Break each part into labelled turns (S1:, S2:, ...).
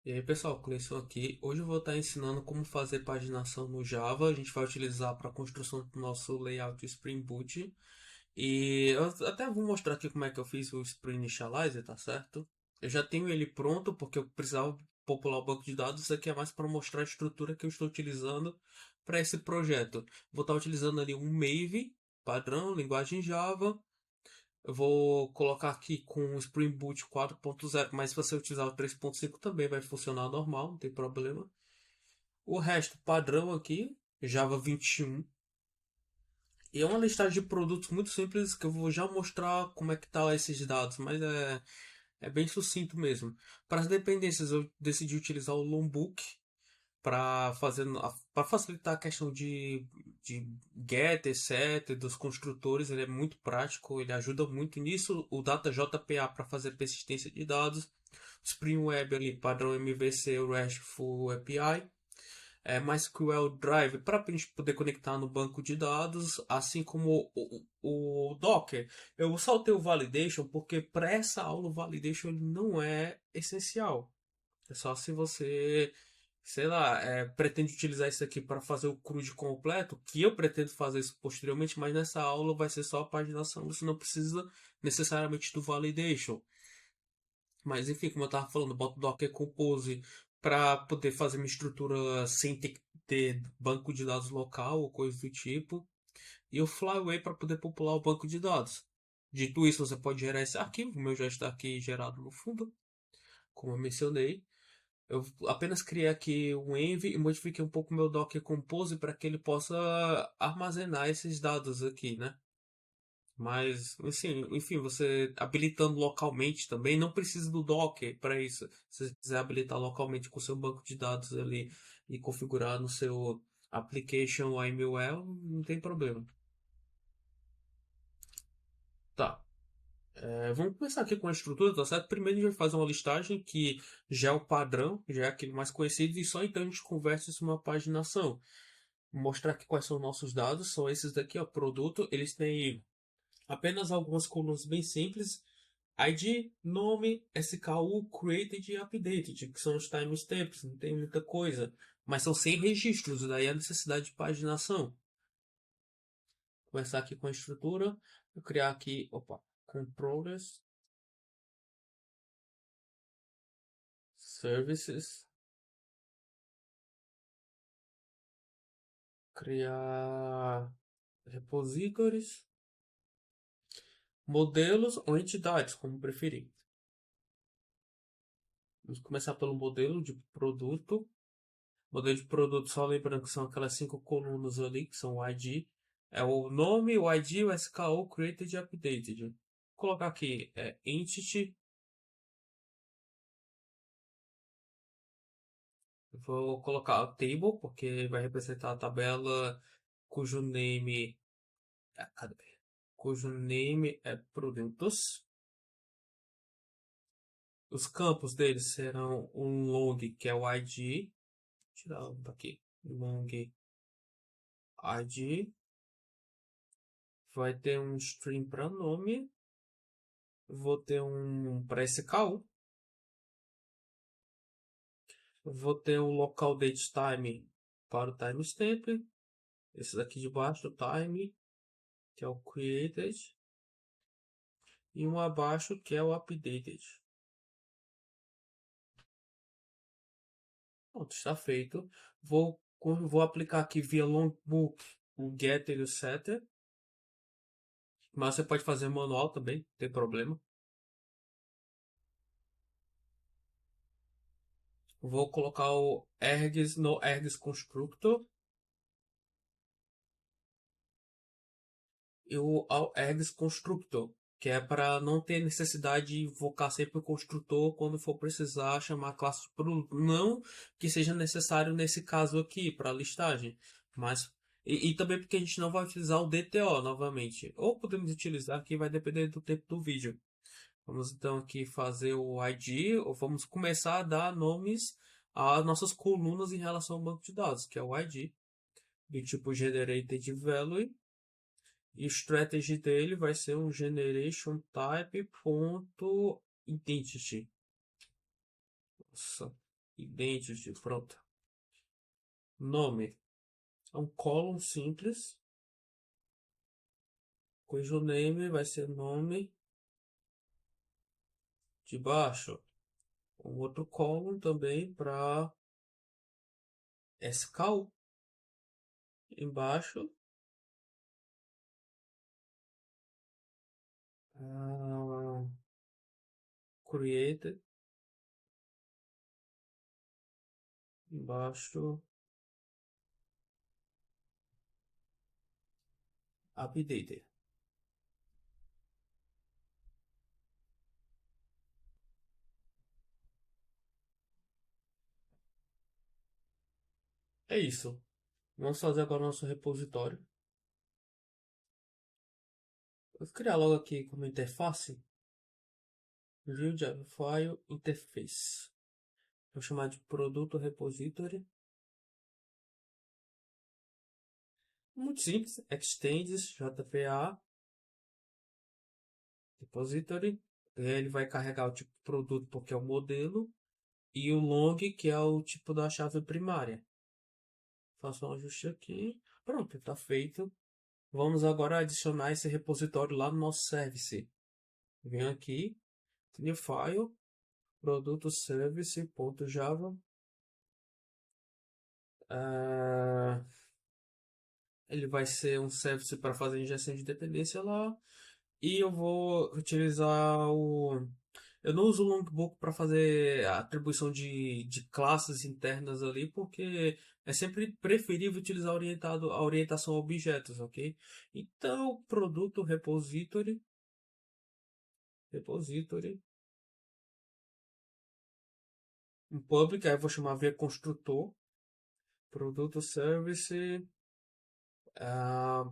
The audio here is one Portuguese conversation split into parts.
S1: E aí pessoal, Cleison aqui. Hoje eu vou estar ensinando como fazer paginação no Java. A gente vai utilizar para a construção do nosso layout Spring Boot. E eu até vou mostrar aqui como é que eu fiz o Spring Initializer, tá certo? Eu já tenho ele pronto porque eu precisava popular o banco de dados. Isso aqui é mais para mostrar a estrutura que eu estou utilizando para esse projeto. Vou estar utilizando ali um Maven padrão, linguagem Java. Eu vou colocar aqui com o Spring Boot 4.0, mas se você utilizar o 3.5 também vai funcionar normal, não tem problema. O resto padrão aqui, Java 21. E é uma listagem de produtos muito simples que eu vou já mostrar como é que tá esses dados, mas é bem sucinto mesmo. Para as dependências eu decidi utilizar o Lombok para facilitar a questão de get, set dos construtores. Ele é muito prático, ele ajuda muito nisso. O DataJPA para fazer persistência de dados, Spring Web ali padrão MVC RESTful API, MySQL Drive para a gente poder conectar no banco de dados, assim como o Docker. Eu saltei o validation porque para essa aula o validation ele não é essencial. É só se você, sei lá, pretende utilizar isso aqui para fazer o CRUD completo, que eu pretendo fazer isso posteriormente, mas nessa aula vai ser só a paginação, você não precisa necessariamente do validation. Mas enfim, como eu estava falando, boto Docker Compose para poder fazer minha estrutura sem ter que ter banco de dados local ou coisa do tipo. E o Flyway para poder popular o banco de dados. Dito isso, você pode gerar esse arquivo, o meu já está aqui gerado no fundo, como eu mencionei. Eu apenas criei aqui um env e modifiquei um pouco meu Docker Compose para que ele possa armazenar esses dados aqui, né? Mas, assim, enfim, você habilitando localmente também, não precisa do Docker para isso. Se você quiser habilitar localmente com o seu banco de dados ali e configurar no seu application YML, não tem problema. Tá. Vamos começar aqui com a estrutura, tá certo? Primeiro a gente vai fazer uma listagem que já é o padrão, já é aquele mais conhecido, e só então a gente converte isso numa paginação. Mostrar aqui quais são os nossos dados, são esses daqui, ó, produto. Eles têm apenas algumas colunas bem simples: ID, nome, SKU, created e updated, que são os timestamps, não tem muita coisa. Mas são 100 registros, daí a necessidade de paginação. Começar aqui com a estrutura, vou criar aqui, opa, controllers, services, criar repositórios, modelos ou entidades, como preferir. Vamos começar pelo modelo de produto. Modelo de produto, só lembrando que são aquelas 5 colunas ali, que são o ID. É o nome, o ID, o SKU, created e updated. Vou colocar aqui entity. Vou colocar o table, porque vai representar a tabela cujo name. Cadê? Cujo name é produtos. Os campos deles serão um long, que é o ID. Tirar um aqui. Long ID. Vai ter um string para nome. Vou ter um para SKU. Vou ter um local date time para o timestamp. Esse daqui de baixo, o time, que é o created. E um abaixo, que é o updated. Pronto, está feito. Vou aplicar aqui via longbook o getter e o setter. Mas você pode fazer manual também, não tem problema. Vou colocar o ergs no ergs constructor e o ergs constructor, que é para não ter necessidade de invocar sempre o construtor quando for precisar chamar a classe de produto. Não que seja necessário nesse caso aqui para a listagem, mas e também porque a gente não vai utilizar o DTO novamente. Ou podemos utilizar, que vai depender do tempo do vídeo. Vamos então aqui fazer o ID, ou vamos começar a dar nomes às nossas colunas em relação ao banco de dados, que é o ID, do tipo generated value. E o strategy dele vai ser um generation type ponto identity. Nossa. Identity, pronto. Nome é um column simples, cujo name vai ser nome de baixo. Um outro column também para SKU. Embaixo, created. Embaixo, updated. É isso. Vamos fazer agora o nosso repositório. Vou criar logo aqui como interface. View Java File Interface. Vou chamar de produto repository. Muito simples. Extends JPA repository. Ele vai carregar o tipo de produto porque é o modelo. E o long, que é o tipo da chave primária. Faço um ajuste aqui. Pronto, está feito. Vamos agora adicionar esse repositório lá no nosso service. Venho aqui, new file, produto service.java. Ele vai ser um service para fazer injeção de dependência lá. E eu vou utilizar o. Eu não uso o Longbook para fazer a atribuição de classes internas ali, porque é sempre preferível utilizar a orientação a objetos, ok? Então, produto repository, um public, aí eu vou chamar via construtor, produto service, ah,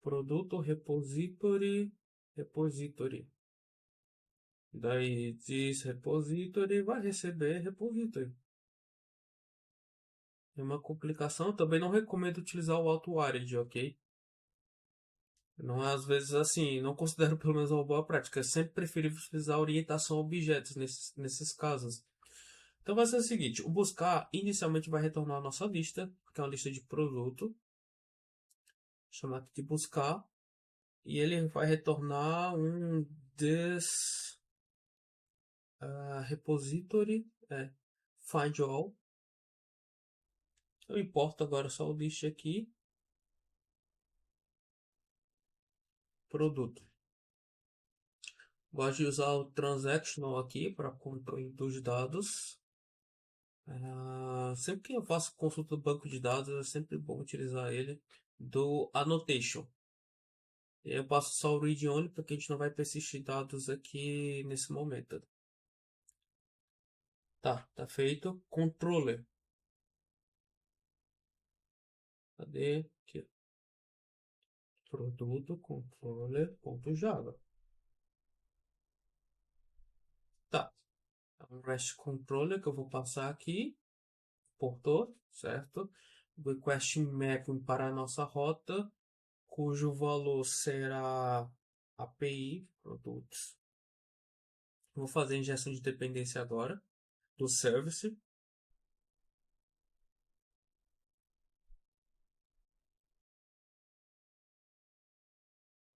S1: produto repository. Daí diz repository vai receber repository. É uma complicação. Também não recomendo utilizar o auto-arid, ok? Não é às vezes assim, não considero pelo menos uma boa prática. É sempre preferível utilizar orientação a objetos nesses casos. Então vai ser o seguinte: o buscar inicialmente vai retornar a nossa lista, que é uma lista de produto. Chamar aqui de buscar. E ele vai retornar um this repository, find all. Eu importo agora só o list aqui, produto. Gosto de usar o transactional aqui para controle dos dados. Sempre que eu faço consulta do banco de dados, é sempre bom utilizar ele do annotation. E eu passo só o read only porque a gente não vai persistir dados aqui nesse momento. Tá feito. Controller. Cadê? Aqui. Produto controller.java. Tá. É um REST controller que eu vou passar aqui. Portou, certo? Request mapping para a nossa rota, cujo valor será API produtos. Vou fazer injeção de dependência agora do service.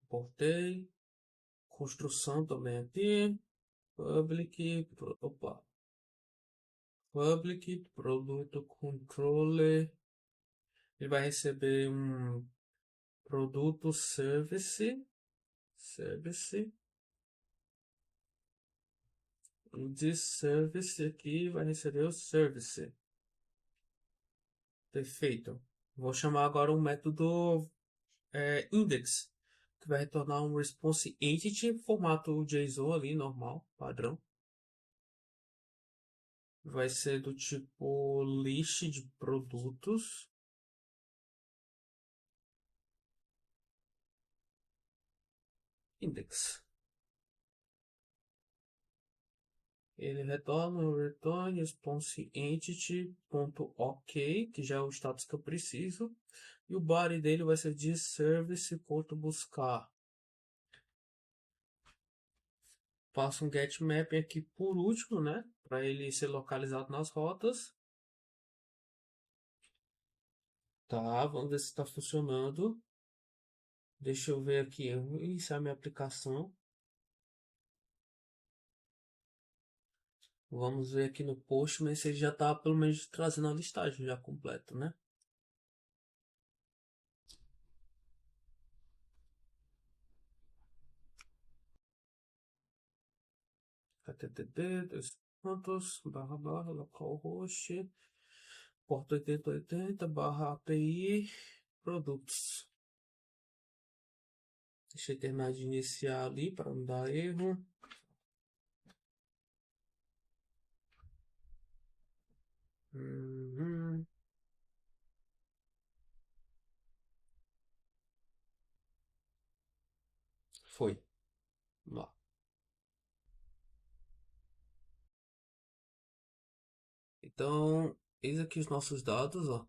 S1: Portei. Construção também aqui. Public produto controller. Ele vai receber um produto service. De service aqui vai receber o service. Perfeito. Vou chamar agora um método index, que vai retornar um response entity, formato JSON ali, normal, padrão. Vai ser do tipo list de produtos. Index. Ele retorna o return response entity.ok, que já é o status que eu preciso. E o body dele vai ser de service.buscar. Faço um get mapping aqui por último, né? para ele ser localizado nas rotas. Tá, vamos ver se está funcionando. Deixa eu ver aqui, eu vou iniciar minha aplicação. Vamos ver aqui no post, mas ele já está pelo menos trazendo a listagem já completa, né? http dois pontos barra barra localhost porta 8080 barra API produtos. Deixa eu terminar de iniciar ali para não dar erro. Uhum. Foi. Vamos lá. Então, eis aqui os nossos dados, ó.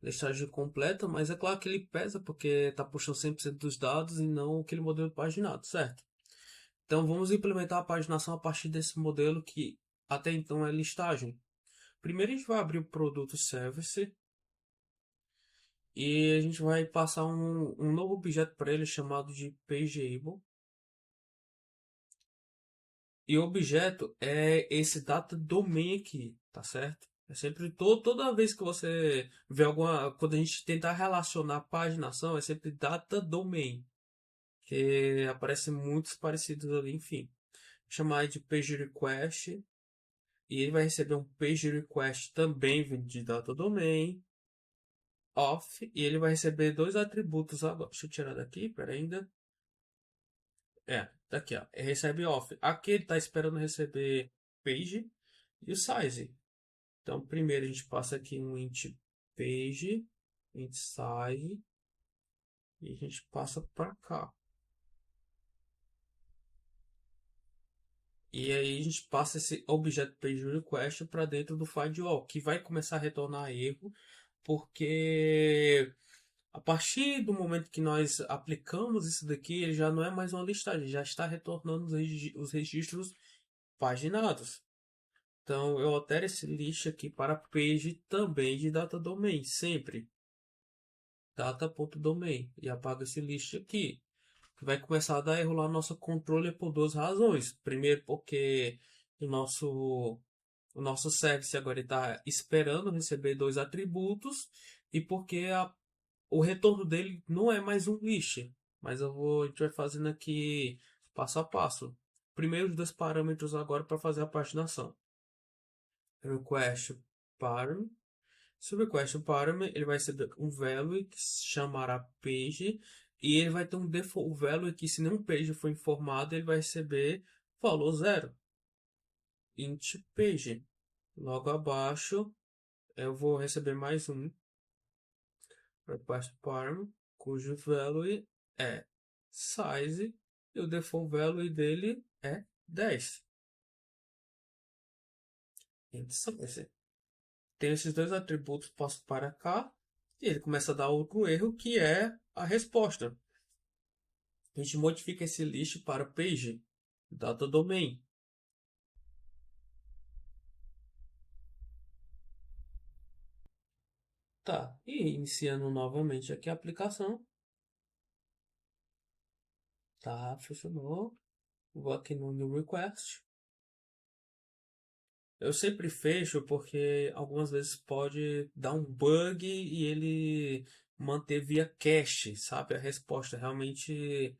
S1: Listagem completa, mas é claro que ele pesa porque está puxando 100% dos dados e não aquele modelo paginado, certo? Então vamos implementar a paginação a partir desse modelo que até então é listagem. Primeiro a gente vai abrir o produto service e a gente vai passar um novo objeto para ele chamado de pageable. E o objeto é esse data domain aqui, tá certo? É sempre toda vez que você vê alguma, quando a gente tentar relacionar paginação, é sempre data domain, que aparecem muitos parecidos ali, enfim. Vou chamar de page request e ele vai receber um page request também vindo de data domain off e ele vai receber dois atributos agora. Deixa eu tirar daqui, pera ainda. Tá aqui, ó. Ele recebe off. Aqui ele está esperando receber page e o size. Então, primeiro a gente passa aqui um int page, int size, e a gente passa para cá. E aí a gente passa esse objeto page request para dentro do firewall, que vai começar a retornar erro, porque a partir do momento que nós aplicamos isso daqui, ele já não é mais uma listagem, já está retornando os registros paginados. Então eu altero esse list aqui para page também de data domain, sempre data.domain e apago esse list aqui. Vai começar a dar erro lá no nosso controller por duas razões. Primeiro, porque o nosso service agora está esperando receber dois atributos e porque o retorno dele não é mais um list. Mas a gente vai fazendo aqui passo a passo. Primeiro os dois parâmetros agora para fazer a paginação. Request param. Se o request param, ele vai receber um value que se chamará page e ele vai ter um default value que se nenhum page for informado, ele vai receber valor zero. Int page. Logo abaixo, eu vou receber mais um request param, cujo value é size e o default value dele é 10. Int size. Tem esses dois atributos, passo para cá, e ele começa a dar outro erro, que é a resposta. A gente modifica esse list para page, data domain. Tá, e iniciando novamente aqui a aplicação. Tá, funcionou. Vou aqui no new request. Eu sempre fecho porque algumas vezes pode dar um bug e ele manter via cache, sabe? A resposta realmente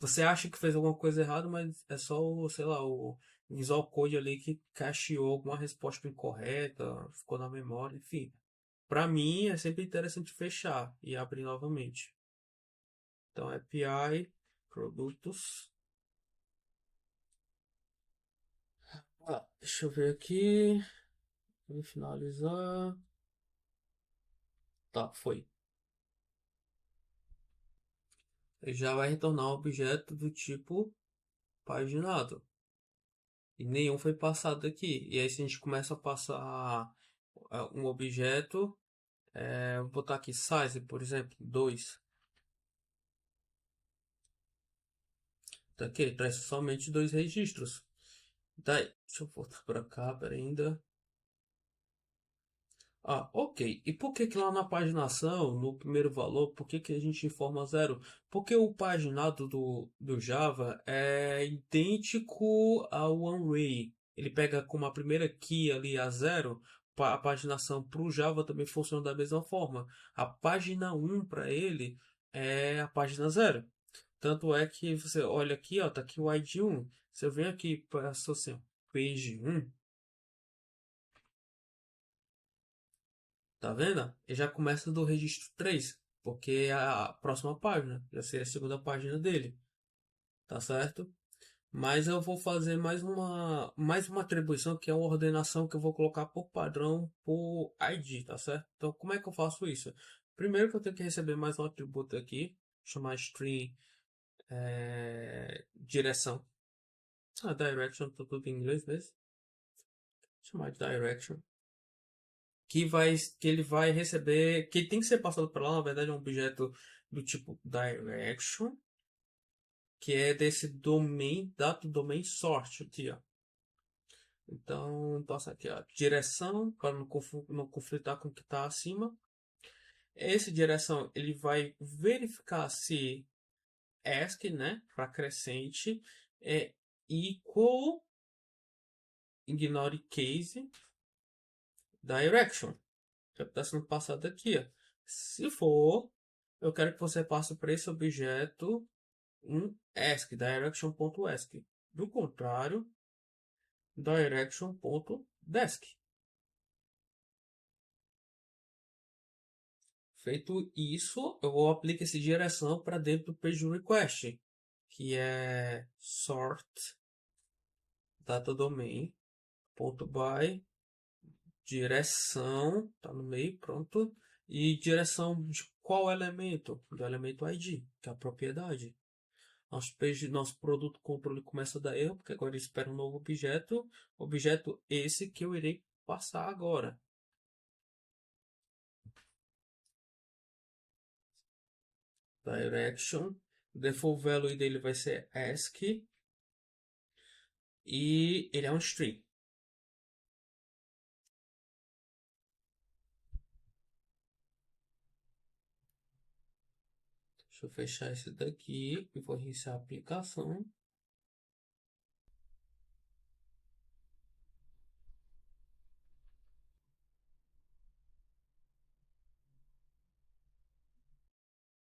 S1: você acha que fez alguma coisa errada, mas é só o, sei lá, o Visual Code ali que cacheou alguma resposta incorreta, ficou na memória, enfim. Para mim é sempre interessante fechar e abrir novamente. Então API produtos. Deixa eu ver aqui. Vou finalizar. Tá, foi. Ele já vai retornar um objeto do tipo paginado. E nenhum foi passado aqui. E aí se a gente começa a passar um objeto, vou botar aqui size, por exemplo, 2. Tá aqui, ele traz somente dois registros. Daí, deixa eu voltar para cá, pera ainda. Ah, ok. E por que que lá na paginação, no primeiro valor, por que que a gente informa zero? Porque o paginado do Java é idêntico ao OneWay. Ele pega como a primeira key ali a zero, a paginação para o Java também funciona da mesma forma. A página um para ele é a página zero. Tanto é que você olha aqui, ó, tá aqui o ID 1. Se eu venho aqui para assim, page 1, tá vendo? Ele já começa do registro 3, porque é a próxima página, já seria a segunda página dele, tá certo? Mas eu vou fazer mais uma atribuição que é uma ordenação que eu vou colocar por padrão por ID, tá certo? Então, como é que eu faço isso? Primeiro que eu tenho que receber mais um atributo aqui, chamar string direção. Direction, tá tudo em inglês mesmo. Chamar de direction. Que ele vai receber, que tem que ser passado para lá, na verdade é um objeto do tipo direction, que é desse domain, data domain sort aqui, ó. Então, passa aqui, ó, direção, para não conflitar com o que está acima. Esse direção, ele vai verificar se ASCII, né, para crescente, é equal, ignore case, direction. Já está sendo passado aqui, ó. Se for, eu quero que você passe para esse objeto um ASCII, direction.ascii. Do contrário, direction.desk. Feito isso, eu vou aplicar essa direção para dentro do page request, que é sort data domain ponto by direção, tá no meio, pronto, e direção de qual elemento? Do elemento ID, que é a propriedade. Nosso produto controle começa a dar erro, porque agora ele espera um novo objeto esse que eu irei passar agora. Direction, default value dele vai ser ASCII e ele é um string. Deixa eu fechar esse daqui e vou reiniciar a aplicação.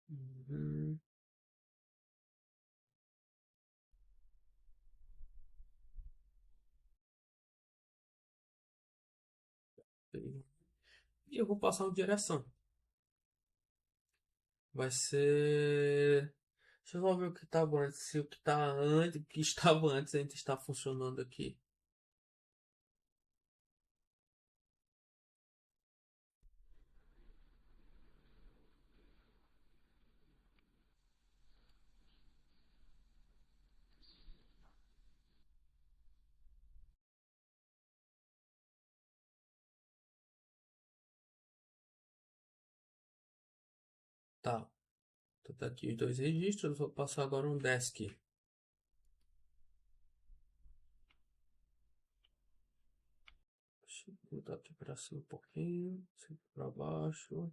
S1: Uhum. E eu vou passar uma direção. Vai ser. Deixa eu só ver o que estava antes. Se o que tá antes, o que estava antes ainda está funcionando aqui. Tá. Então tá aqui os dois registros. Vou passar agora um desk. Deixa eu botar aqui para cima um pouquinho. Sempre para baixo.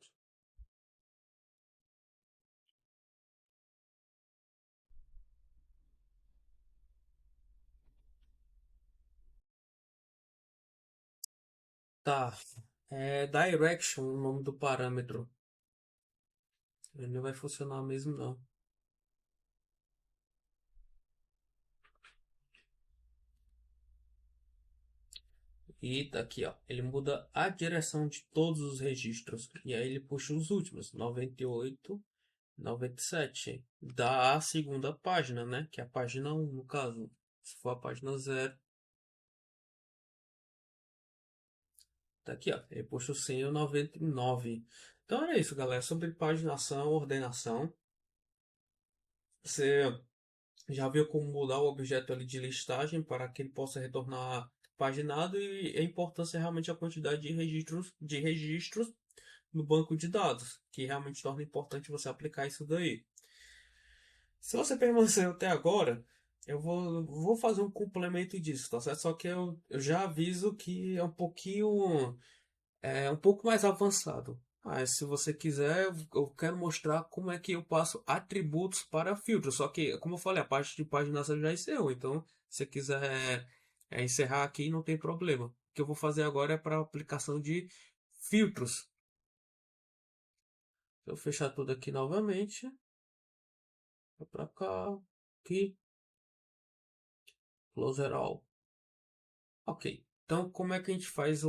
S1: Tá. É direction o nome do parâmetro. Ele não vai funcionar mesmo, não. E tá aqui, ó. Ele muda a direção de todos os registros. E aí ele puxa os últimos. 98, 97. Da segunda página, né? Que é a página 1, no caso. Se for a página 0. Tá aqui, ó. Ele puxa o 100 e o 99. Então era isso, galera. Sobre paginação, ordenação. Você já viu como mudar o objeto ali de listagem para que ele possa retornar paginado e a importância realmente a quantidade de registros no banco de dados, que realmente torna importante você aplicar isso daí. Se você permaneceu até agora, vou fazer um complemento disso, tá certo? Só que eu já aviso que é um pouco mais avançado. Mas se você quiser, eu quero mostrar como é que eu passo atributos para filtros. Só que, como eu falei, a parte de paginação já encerrou. Então, se você quiser encerrar aqui, não tem problema. O que eu vou fazer agora é para aplicação de filtros. Eu fechar tudo aqui novamente. Vou para cá, aqui, closer all. Ok. Então, como é que a gente faz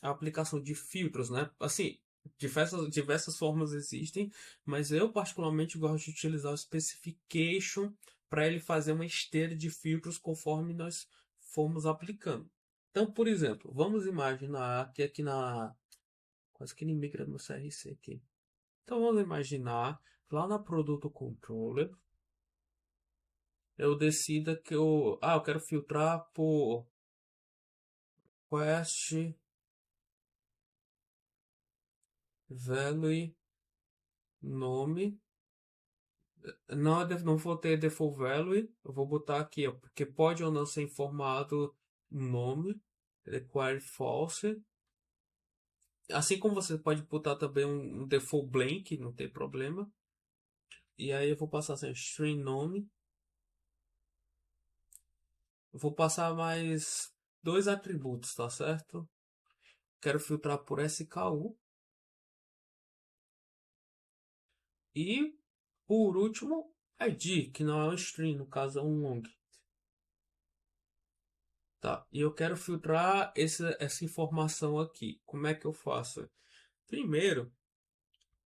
S1: a aplicação de filtros, né? Assim, diversas formas existem, mas eu particularmente gosto de utilizar o specification para ele fazer uma esteira de filtros conforme nós formos aplicando. Então, por exemplo, vamos imaginar que aqui na... Quase que ele migra no CRC aqui. Então, vamos imaginar lá na Produto Controller, eu decida que eu quero filtrar por Quest value nome. Não, não vou ter default value. Eu vou botar aqui, ó, porque pode ou não ser informado nome. Require false. Assim como você pode botar também um default blank, não tem problema. E aí eu vou passar assim, string nome. Eu vou passar mais dois atributos, tá certo? Quero filtrar por SKU. E por último, ID, que não é um string, no caso é um long. Tá, e eu quero filtrar essa informação aqui. Como é que eu faço? Primeiro,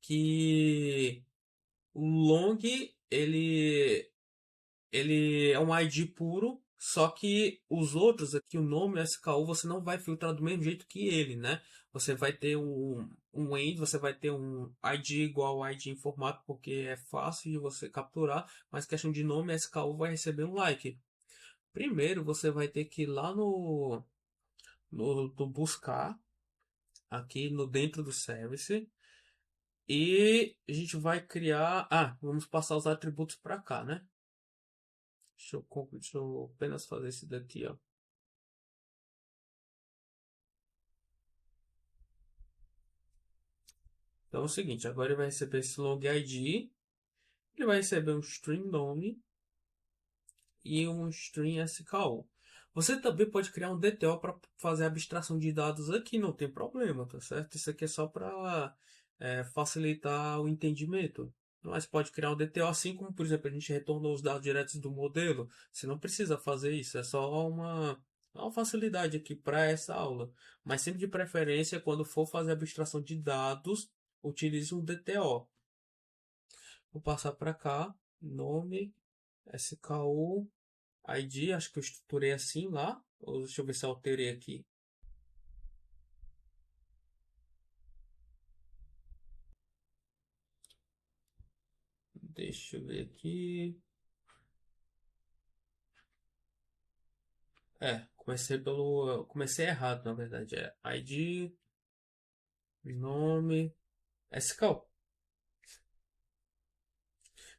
S1: que o long ele é um ID puro, só que os outros aqui, o nome SKU, você não vai filtrar do mesmo jeito que ele, né? Você vai ter um end, você vai ter um ID igual ao ID em formato, porque é fácil de você capturar, mas questão de nome, SKU vai receber um like. Primeiro, você vai ter que ir lá no buscar aqui no dentro do service e a gente vai criar. Vamos passar os atributos para cá, né? Deixa eu apenas fazer esse daqui, ó. Então é o seguinte, agora ele vai receber esse log ID, ele vai receber um string nome e um string SKU. Você também pode criar um DTO para fazer abstração de dados aqui, não tem problema, tá certo? Isso aqui é só para facilitar o entendimento. Mas pode criar um DTO assim como, por exemplo, a gente retornou os dados diretos do modelo. Você não precisa fazer isso, é só uma facilidade aqui para essa aula. Mas sempre de preferência, quando for fazer abstração de dados, utilize um DTO. Vou passar para cá, nome, SKU, ID, acho que eu estruturei assim lá. Ou deixa eu ver se eu alterei aqui. Deixa eu ver aqui. Comecei errado, na verdade. É ID, nome, SKU.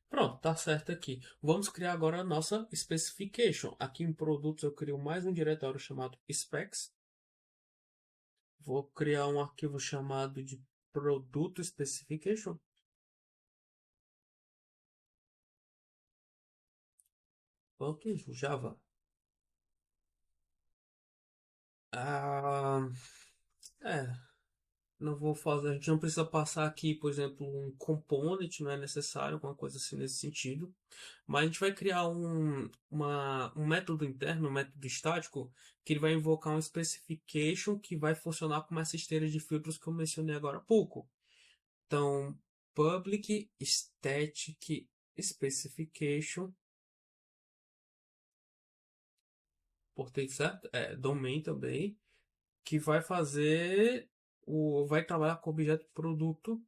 S1: Pronto, tá certo aqui. Vamos criar agora a nossa specification. Aqui em produtos eu crio mais um diretório chamado specs. Vou criar um arquivo chamado de produto specification. Ok, Java. Ah, é, não vou fazer, a gente não precisa passar aqui, por exemplo, um component, não é necessário, alguma coisa assim nesse sentido. Mas a gente vai criar um método interno, um método estático, que ele vai invocar um specification que vai funcionar como essa esteira de filtros que eu mencionei agora há pouco. Então, public static specification, portei certo? Domain também, que vai vai trabalhar com o objeto produto.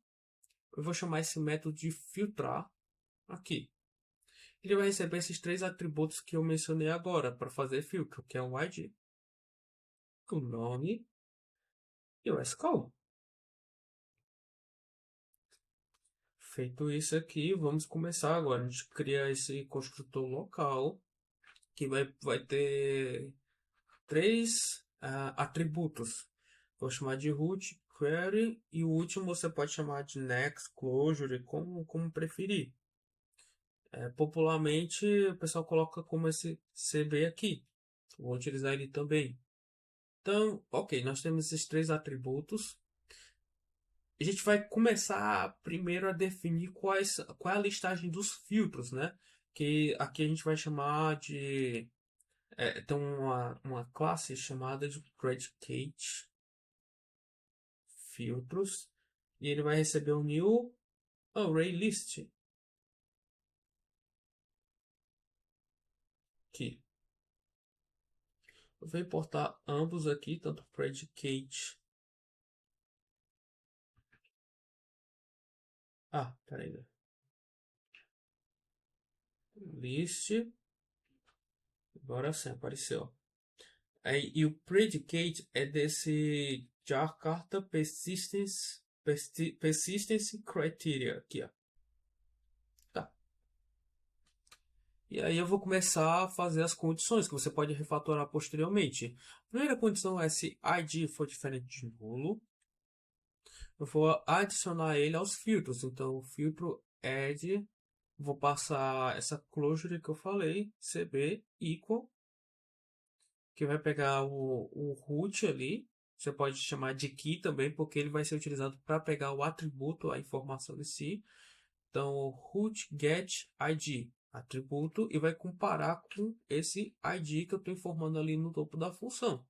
S1: Eu vou chamar esse método de filtrar aqui. Ele vai receber esses três atributos que eu mencionei agora para fazer filtro, que é o ID, o nome e o SKU. Feito isso aqui, vamos começar agora. A gente cria esse construtor local. que vai ter três atributos. Vou chamar de root, query e o último você pode chamar de next, closure, como preferir. Popularmente o pessoal coloca como esse CB aqui. Vou utilizar ele também. Então, ok, nós temos esses três atributos. A gente vai começar primeiro a definir qual é a listagem dos filtros, né? Que aqui a gente vai chamar de... tem uma classe chamada de predicate filtros. E ele vai receber um new array list. Aqui. Eu vou importar ambos aqui, tanto predicate... peraí. List. Agora sim, apareceu. E o predicate é desse Jakarta Persistence Criteria aqui, ó. Tá. E aí eu vou começar a fazer as condições que você pode refatorar posteriormente. A primeira condição é se ID for diferente de nulo. Eu vou adicionar ele aos filtros. Então, o filtro add, vou passar essa closure que eu falei, cb equal, que vai pegar o root ali. Você pode chamar de key também, porque ele vai ser utilizado para pegar o atributo, a informação em si. Então, root get id, atributo, e vai comparar com esse id que eu estou informando ali no topo da função.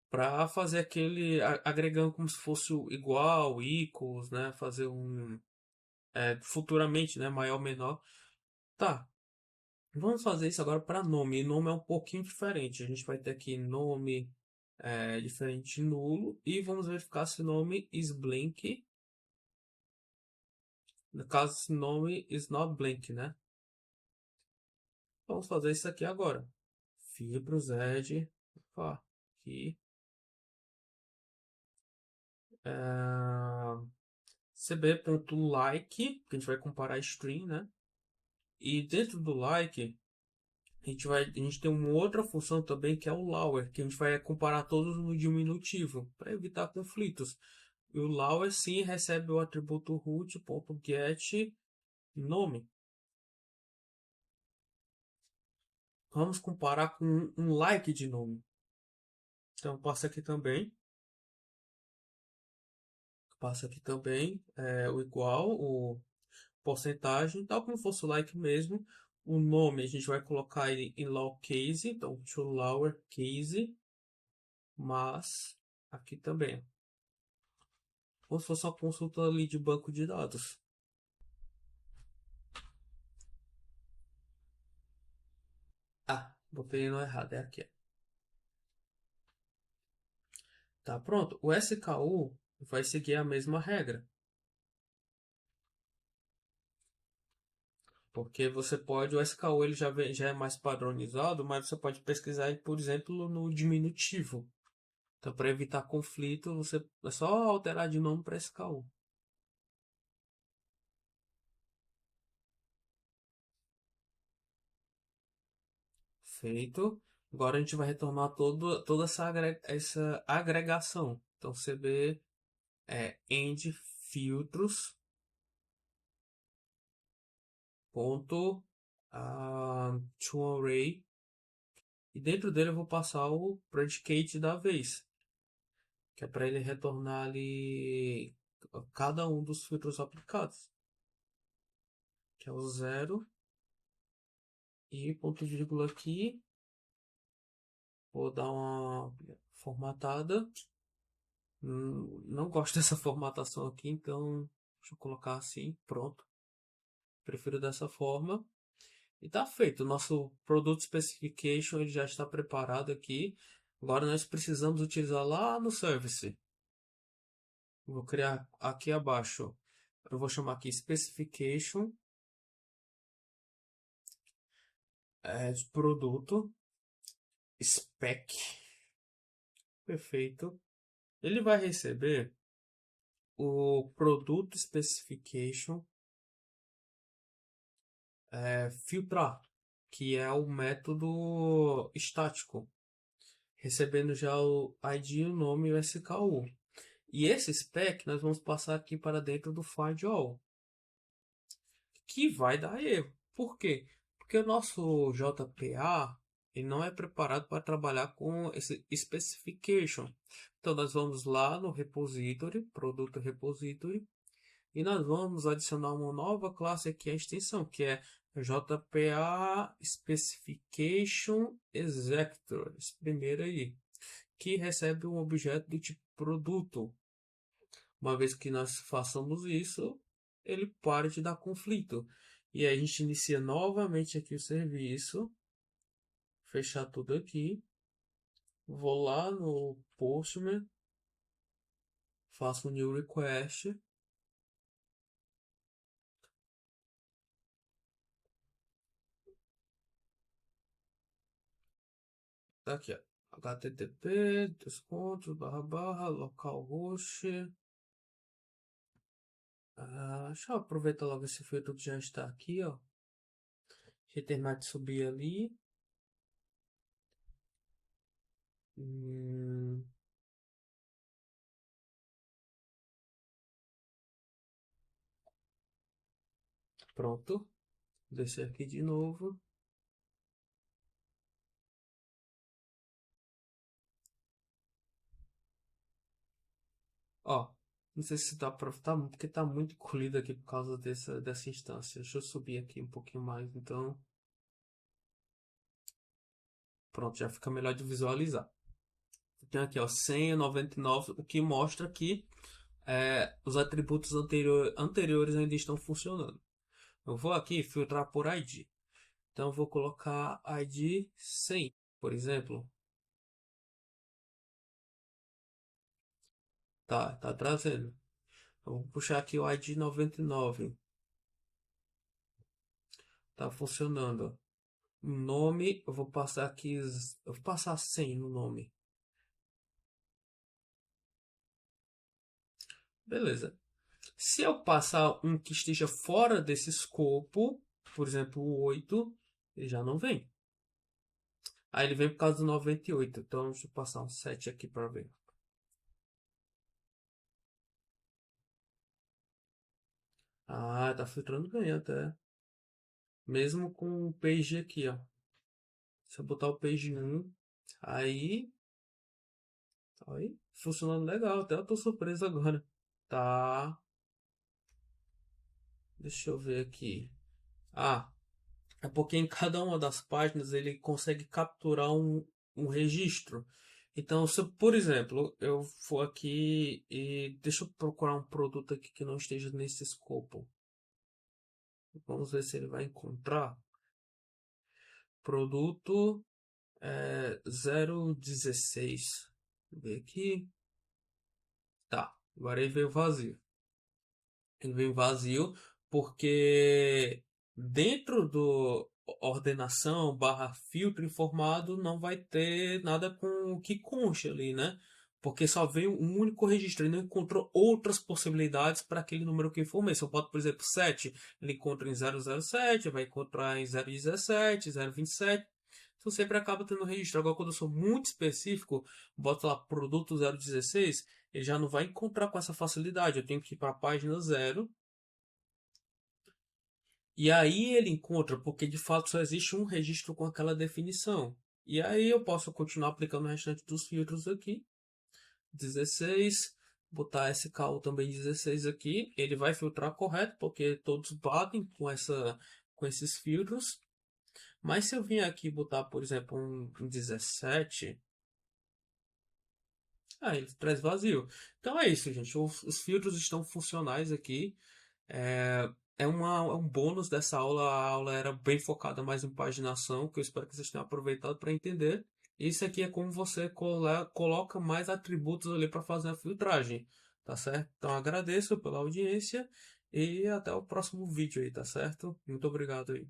S1: Para fazer aquele, agregando como se fosse o igual, equals, né? Fazer futuramente, né? Maior, menor. Tá. Vamos fazer isso agora para nome. E nome é um pouquinho diferente. A gente vai ter aqui nome diferente de nulo. E vamos verificar se o nome is blank. No caso, esse nome is not blank, né? Vamos fazer isso aqui agora. Fibros add. Opa, aqui. cb.like, que a gente vai comparar string, né? E dentro do like, a gente tem uma outra função também que é o lower, que a gente vai comparar todos no diminutivo para evitar conflitos. E o lower sim recebe o atributo root.get nome. Vamos comparar com um like de nome. Então passa aqui também. Passa aqui também o igual, o porcentagem, tal como fosse o like mesmo. O nome a gente vai colocar ele em lowercase, então to lowercase, mas aqui também. Como se fosse uma consulta ali de banco de dados. Botei no errado, é aqui. Tá pronto. O SKU vai seguir a mesma regra. Porque você pode, o SKU ele já é mais padronizado, mas você pode pesquisar ele, por exemplo, no diminutivo. Então, para evitar conflito, você é só alterar de nome para SKU. Feito. Agora a gente vai retornar toda essa agregação. Então, CB end filtros ponto to array, e dentro dele eu vou passar o predicate da vez, que é para ele retornar ali cada um dos filtros aplicados, que é o zero e ponto vírgula aqui. Vou dar uma formatada. Não gosto dessa formatação aqui, então deixa eu colocar assim, pronto. Prefiro dessa forma. E tá feito. O nosso Product Specification ele já está preparado aqui. Agora nós precisamos utilizar lá no Service. Vou criar aqui abaixo. Eu vou chamar aqui Specification de produto. Spec. Perfeito. Ele vai receber o Product Specification filtrar. que é o método estático, recebendo já o ID, o nome e o SKU. E esse spec nós vamos passar aqui para dentro do find all, que vai dar erro. Por quê? Porque o nosso JPA ele não é preparado para trabalhar com esse specification. Então nós vamos lá no repository, produto repository, e nós vamos adicionar uma nova classe aqui, a extensão, que é JPA Specification Executor, esse primeiro aí, que recebe um objeto do tipo produto. Uma vez que nós façamos isso, ele para de dar conflito. E aí a gente inicia novamente aqui o serviço, fechar tudo aqui, vou lá no Postman, faço um new request, tá aqui, ó. HTTP, desconto, localhost. Deixa eu aproveitar logo esse filtro que já está aqui, ó. Deixa eu terminar de subir ali. Pronto. Descer aqui de novo. Ó, não sei se dá pra... Tá, porque tá muito colhido aqui por causa dessa instância. Deixa eu subir aqui um pouquinho mais, então. Pronto, já fica melhor de visualizar. Tem aqui, ó, 199, o que mostra que os atributos anteriores ainda estão funcionando. Eu vou aqui filtrar por ID. Então, eu vou colocar ID 100, por exemplo. Tá trazendo. Eu vou puxar aqui o ID 99. Tá funcionando. O nome, eu vou passar aqui, eu vou passar 100 no nome. Beleza. Se eu passar um que esteja fora desse escopo, por exemplo, o 8, ele já não vem. Aí ele vem por causa do 98. Então, deixa eu passar um 7 aqui para ver. Tá filtrando bem até. Mesmo com o page aqui, ó. Se eu botar o page 1, aí... Aí, funcionando legal. Até eu tô surpreso agora. Tá. Deixa eu ver aqui. É porque em cada uma das páginas ele consegue capturar um registro. Então, se eu, por exemplo, eu for aqui e deixa eu procurar um produto aqui que não esteja nesse escopo. Vamos ver se ele vai encontrar. Produto 016. Vou ver aqui. Tá, agora ele veio vazio. Ele veio vazio porque dentro do ordenação barra filtro informado não vai ter nada com o que conste ali, né? Porque só veio um único registro, ele não encontrou outras possibilidades para aquele número que informei. Se eu boto, por exemplo, 7, ele encontra em 007, vai encontrar em 017, 027. Então sempre acaba tendo registro. Agora, quando eu sou muito específico, boto lá produto 016, ele já não vai encontrar com essa facilidade. Eu tenho que ir para a página 0. E aí ele encontra, porque de fato só existe um registro com aquela definição. E aí eu posso continuar aplicando o restante dos filtros aqui. 16, botar SKU também 16 aqui. Ele vai filtrar correto, porque todos batem com esses filtros. Mas se eu vir aqui botar, por exemplo, um 17, ele traz vazio. Então é isso, gente. Os filtros estão funcionais aqui. É um bônus dessa aula. A aula era bem focada mais em paginação, que eu espero que vocês tenham aproveitado para entender. Isso aqui é como você coloca mais atributos ali para fazer a filtragem, tá certo? Então agradeço pela audiência e até o próximo vídeo aí, tá certo? Muito obrigado aí.